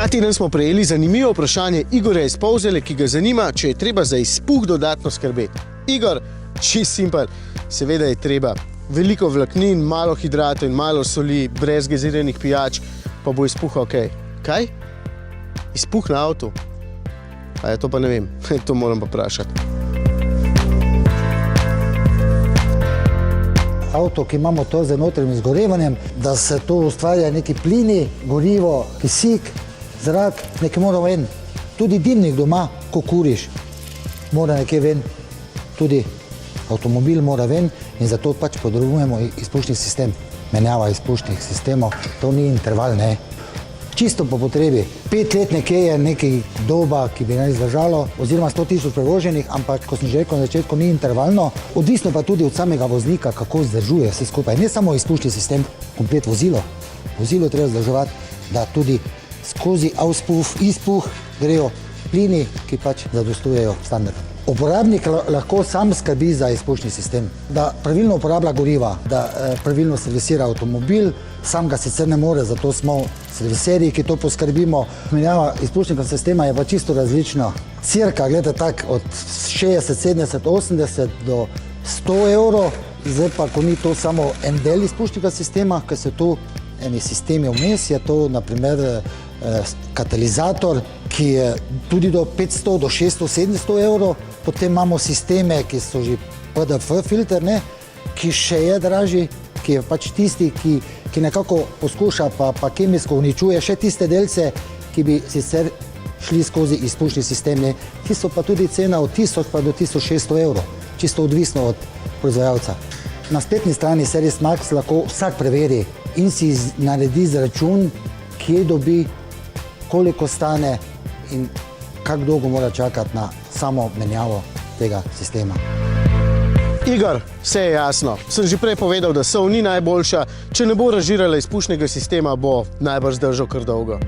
Ta teden smo prejeli zanimivo vprašanje Igorja iz Polzele, ki ga zanima, če je treba za izpuh dodatno skrbeti. Igor, čist simpel, seveda je treba. Veliko vlaknin, malo hidratov in malo soli, brez gaziranih pijač, pa bo izpuh ok. Kaj? Izpuh na avtu? A ja, to pa ne vem, to moram pa vprašati. Avto, ki imamo to z notranjim izgorevanjem, da se to ustvarja neki plini, gorivo, kisik, zrak, nekaj mora ven. Tudi dimnik doma, ko kuriš, mora nekaj ven. Tudi avtomobil mora ven in zato pač potrebujemo izpušni sistem. Menjava izpušnih sistemov, to ni interval, ne. Čisto po potrebi. 5 let nekje je nekaj doba, ki bi naj izdržalo, oziroma 100 000 prevoženih, ampak, ko sem že rekel na začetku, ni intervalno. Odvisno pa tudi od samega voznika, kako vzdržuje vse skupaj. Ne samo izpušni sistem, komplet vozilo. Vozilo treba vzdrževati, da tudi skozi auspuh, izpuh grejo plini, ki pač zadostujejo standardom. Uporabnik lahko sam skrbi za izpušni sistem, da pravilno uporablja goriva, da pravilno servisira avtomobil, sam ga sicer ne more, zato smo serviserji, ki to poskrbimo. Menjava izpušnega sistema je pa čisto različna. Cirka, gledajte tak, od 60, 70, 80 do 100 evrov. Zdaj pa, ko ni to samo en del izpušnega sistema, ker so tu eni sistemi vmes, je to naprimer katalizator, ki je tudi do 500, do 600, 700 evrov. Potem imamo sisteme, ki so že PDF filter, ne, ki še je dražji, ki je pač tisti, ki nekako poskuša pa kemijsko uničuje še tiste delce, ki bi sicer šli skozi izpušni sistem, ne, ki so pa tudi cena od 1000 pa do 1600 evrov, čisto odvisno od proizvajalca. Na spletni strani Servis Max lahko vsak preveri in si naredi izračun, kje dobi, koliko stane in kako dolgo mora čakati na samo menjavo tega sistema. Igor, vse je jasno. Sem že prej povedal, da sol ni najboljša. Če ne bo razžirala izpušnega sistema, bo najbrž zdržal kar dolgo.